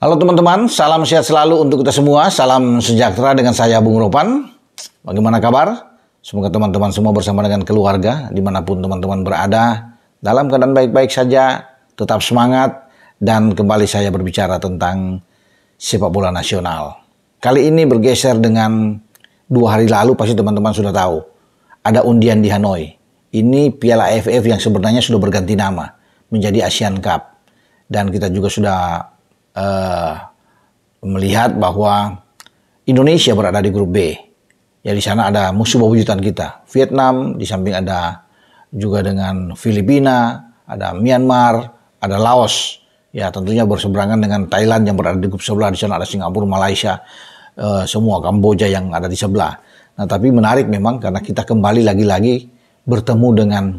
Halo teman-teman, salam sehat selalu untuk kita semua. Salam sejahtera dengan saya Bung Ropan. Bagaimana kabar? Semoga teman-teman semua bersama dengan keluarga, dimanapun teman-teman berada, dalam keadaan baik-baik saja, tetap semangat, dan kembali saya berbicara tentang sepak bola nasional. Kali ini bergeser dengan 2 hari lalu, pasti teman-teman sudah tahu. Ada undian di Hanoi. Ini Piala AFF yang sebenarnya sudah berganti nama menjadi Asian Cup. Dan kita juga sudah melihat bahwa Indonesia berada di grup B. Ya, di sana ada musuh bebuyutan kita, Vietnam, di samping ada juga dengan Filipina, ada Myanmar, ada Laos. Ya, tentunya berseberangan dengan Thailand yang berada di grup sebelah. Di sana ada Singapura, Malaysia, semua Kamboja yang ada di sebelah. Nah, tapi menarik memang karena kita kembali lagi-lagi bertemu dengan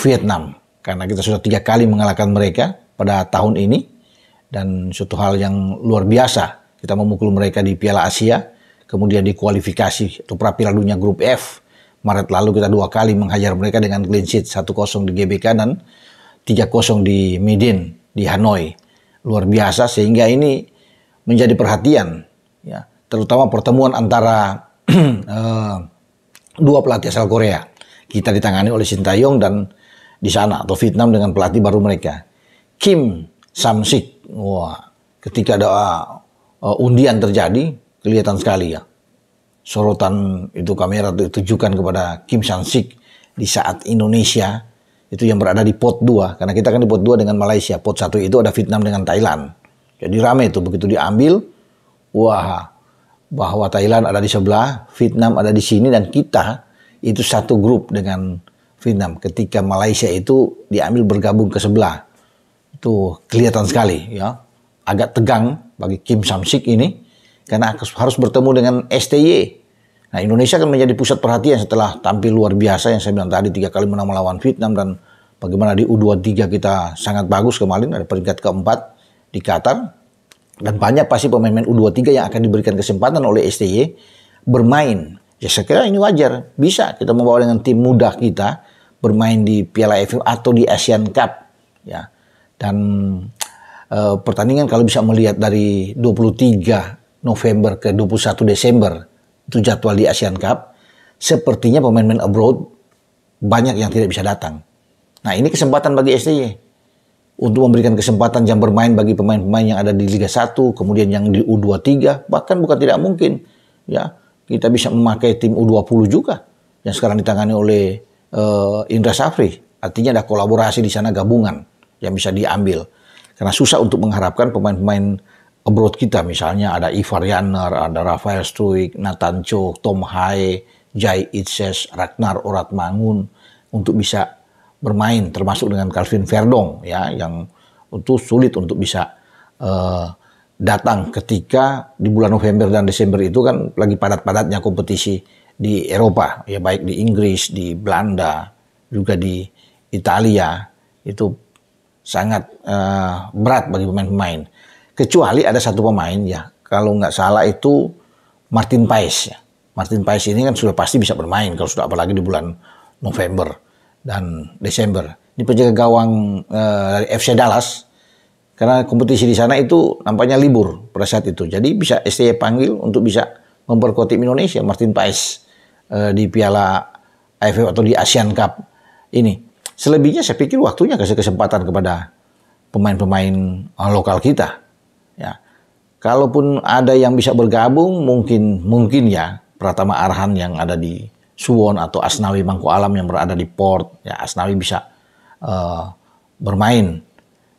Vietnam. Karena kita sudah 3 kali mengalahkan mereka pada tahun ini. Dan suatu hal yang luar biasa, kita memukul mereka di Piala Asia, kemudian di kualifikasi atau pra-Piala Dunia Grup F. Maret lalu kita 2 kali menghajar mereka dengan clean sheet, 1-0 di GBK dan 3-0 di Midin, di Hanoi. Luar biasa, sehingga ini menjadi perhatian, ya, terutama pertemuan antara dua pelatih asal Korea. Kita ditangani oleh Shin Tae-yong dan di sana, atau Vietnam dengan pelatih baru mereka, Kim Sam-sik. Wah, ketika ada undian terjadi, kelihatan sekali ya. Sorotan itu kamera ditujukan kepada Kim Sam-sik di saat Indonesia itu yang berada di pot 2. Karena kita kan di pot 2 dengan Malaysia. Pot 1 itu ada Vietnam dengan Thailand. Jadi ramai itu, begitu diambil, wah, bahwa Thailand ada di sebelah, Vietnam ada di sini, dan kita itu satu grup dengan Vietnam. Ketika Malaysia itu diambil bergabung ke sebelah. Itu kelihatan sekali ya, agak tegang bagi Kim Sam-sik ini karena harus bertemu dengan STY. Nah, Indonesia akan menjadi pusat perhatian setelah tampil luar biasa yang saya bilang tadi, 3 kali menang melawan Vietnam, dan bagaimana di U23 kita sangat bagus kemarin, ada peringkat keempat di Qatar, dan banyak pasti pemain-pemain U23 yang akan diberikan kesempatan oleh STY bermain. Ya, saya kira ini wajar, bisa kita membawa dengan tim muda kita bermain di Piala AFF atau di Asian Cup ya. Dan pertandingan kalau bisa melihat dari 23 November ke 21 Desember itu jadwal di Asian Cup, sepertinya pemain-pemain abroad banyak yang tidak bisa datang. Nah, ini kesempatan bagi STY untuk memberikan kesempatan jam bermain bagi pemain-pemain yang ada di Liga 1, kemudian yang di U23, bahkan bukan tidak mungkin ya, kita bisa memakai tim U20 juga yang sekarang ditangani oleh Indra Safri. Artinya ada kolaborasi di sana, gabungan yang bisa diambil. Karena susah untuk mengharapkan pemain-pemain abroad kita, misalnya ada Ivar Janner, ada Rafael Struijk, Nathan Cho, Tom Hae, Jai Itses, Ragnar Oratmangun untuk bisa bermain, termasuk dengan Calvin Verdong ya, yang itu sulit untuk bisa datang ketika di bulan November dan Desember itu kan lagi padat-padatnya kompetisi di Eropa ya, baik di Inggris, di Belanda, juga di Italia. Itu sangat berat bagi pemain-pemain. Kecuali ada satu pemain ya, kalau nggak salah itu Martin Paes ya. Martin Paes ini kan sudah pasti bisa bermain kalau sudah, apalagi di bulan November dan Desember. Ini penjaga gawang dari FC Dallas, karena kompetisi di sana itu nampaknya libur pada saat itu. Jadi bisa STY panggil untuk bisa memperkuat tim Indonesia, Martin Paes di Piala AFF atau di Asian Cup ini. Selebihnya saya pikir waktunya kasih kesempatan kepada pemain-pemain lokal kita. Ya, kalaupun ada yang bisa bergabung, mungkin ya Pratama Arhan yang ada di Suwon atau Asnawi Mangku Alam yang berada di Port. Ya, Asnawi bisa bermain.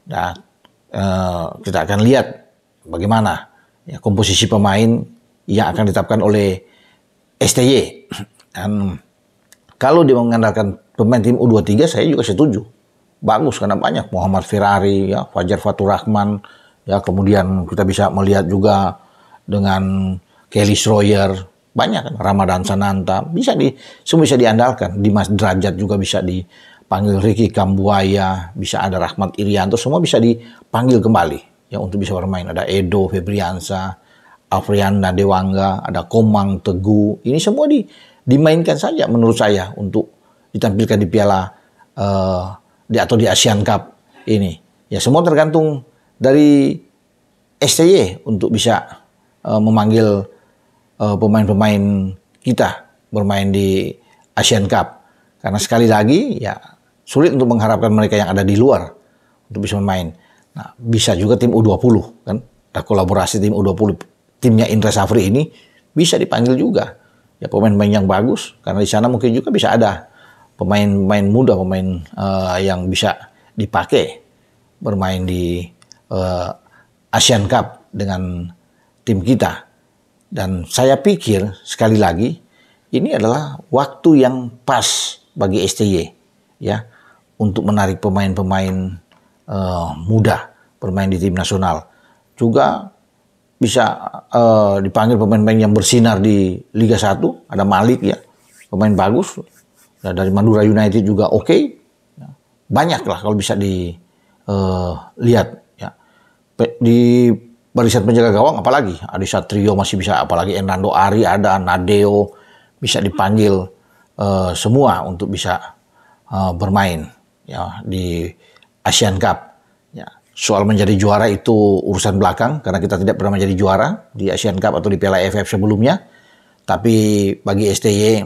Dan kita akan lihat bagaimana ya komposisi pemain yang akan ditetapkan oleh STY. Dan kalau dia mengandalkan pemain tim U23, saya juga setuju. Bagus karena banyak Muhammad Ferrari, ya, Fajar Fatur Rahman, ya, kemudian kita bisa melihat juga dengan Kelly Schroyer, banyak kan, Ramadan Sananta, semua bisa diandalkan. Dimas Derajat juga bisa dipanggil, Ricky Kambuaya, bisa ada Rahmat Irianto, semua bisa dipanggil kembali ya untuk bisa bermain. Ada Edo Febriansa, Afriana Dewangga, ada Komang Teguh, ini semua dimainkan saja menurut saya untuk ditampilkan di Piala atau di Asian Cup ini. Ya, semua tergantung dari STY untuk bisa memanggil pemain-pemain kita bermain di Asian Cup. Karena sekali lagi ya sulit untuk mengharapkan mereka yang ada di luar untuk bisa bermain. Nah, bisa juga tim U20 kan, ada kolaborasi tim U20, timnya Indra Safri ini bisa dipanggil juga. Ya pemain-pemain yang bagus, karena di sana mungkin juga bisa ada pemain-pemain muda, pemain yang bisa dipakai bermain di Asian Cup dengan tim kita. Dan saya pikir sekali lagi ini adalah waktu yang pas bagi STY ya untuk menarik pemain-pemain muda bermain di tim nasional. Juga bisa dipanggil pemain-pemain yang bersinar di Liga 1, ada Malik ya, pemain bagus. Nah, dari Madura United juga oke. Banyak lah kalau bisa dilihat ya. Di barisan penjaga gawang apalagi Adi Satrio masih bisa, apalagi Hernando Ari ada, Nadeo bisa dipanggil semua untuk bisa bermain ya di Asian Cup. Ya, soal menjadi juara itu urusan belakang karena kita tidak pernah menjadi juara di Asian Cup atau di Piala AFF sebelumnya. Tapi bagi STY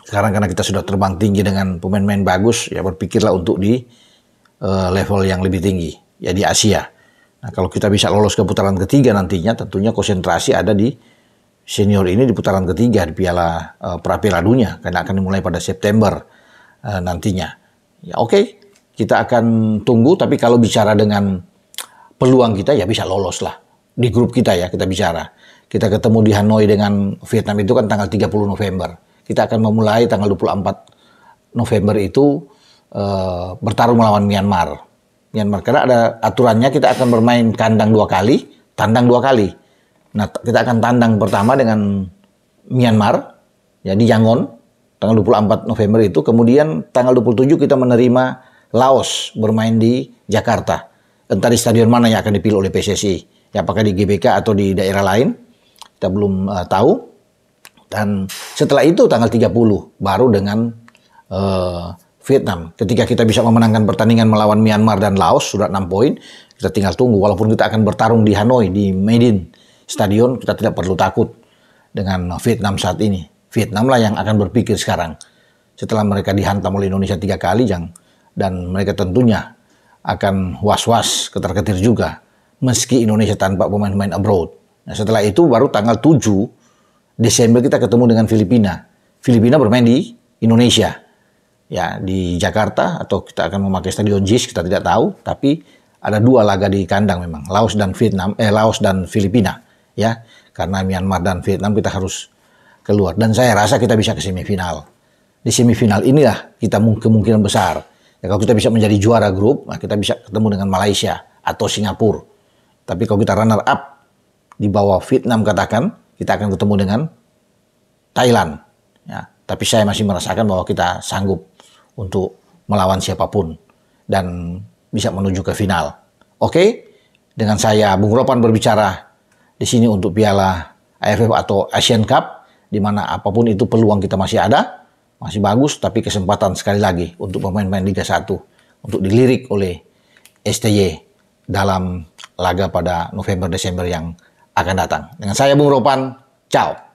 sekarang karena kita sudah terbang tinggi dengan pemain-pemain bagus, ya berpikirlah untuk di level yang lebih tinggi ya di Asia. Nah, kalau kita bisa lolos ke putaran ketiga nantinya, tentunya konsentrasi ada di senior ini di putaran ketiga di Piala Pra-Piala Dunia karena akan dimulai pada September nantinya. Ya oke, kita akan tunggu, tapi kalau bicara dengan peluang kita ya bisa lolos lah. Di grup kita ya kita bicara. Kita ketemu di Hanoi dengan Vietnam itu kan tanggal 30 November. Kita akan memulai tanggal 24 November itu bertarung melawan Myanmar. Karena ada aturannya kita akan bermain kandang 2 kali, tandang 2 kali. Nah, kita akan tandang pertama dengan Myanmar, ya di Yangon, tanggal 24 November itu. Kemudian tanggal 27 kita menerima Laos bermain di Jakarta. Entah di stadion mana yang akan dipilih oleh PSSI. Ya, apakah di GBK atau di daerah lain, kita belum tahu. Dan setelah itu tanggal 30 baru dengan Vietnam. Ketika kita bisa memenangkan pertandingan melawan Myanmar dan Laos, sudah 6 poin, kita tinggal tunggu. Walaupun kita akan bertarung di Hanoi, di Maidin Stadion, kita tidak perlu takut dengan Vietnam saat ini. Vietnam lah yang akan berpikir sekarang. Setelah mereka dihantam oleh Indonesia 3 kali, dan mereka tentunya akan was-was, ketar-ketir juga. Meski Indonesia tanpa pemain-pemain abroad. Nah, setelah itu baru tanggal 7 Desember kita ketemu dengan Filipina. Filipina bermain di Indonesia. Ya, di Jakarta atau kita akan memakai stadion JIS, kita tidak tahu, tapi ada 2 laga di kandang memang, Laos dan Filipina ya. Karena Myanmar dan Vietnam kita harus keluar dan saya rasa kita bisa ke semifinal. Di semifinal inilah kita kemungkinan besar. Ya, kalau kita bisa menjadi juara grup, nah kita bisa ketemu dengan Malaysia atau Singapura. Tapi kalau kita runner up di bawah Vietnam katakan, kita akan ketemu dengan Thailand. Ya, tapi saya masih merasakan bahwa kita sanggup untuk melawan siapapun dan bisa menuju ke final. Oke, dengan saya Bung Ropan berbicara di sini untuk Piala AFF atau Asian Cup, di mana apapun itu peluang kita masih ada, masih bagus, tapi kesempatan sekali lagi untuk pemain-pemain Liga 1 untuk dilirik oleh STY dalam laga pada November-Desember yang akan datang. Dengan saya Bung Ropan, ciao.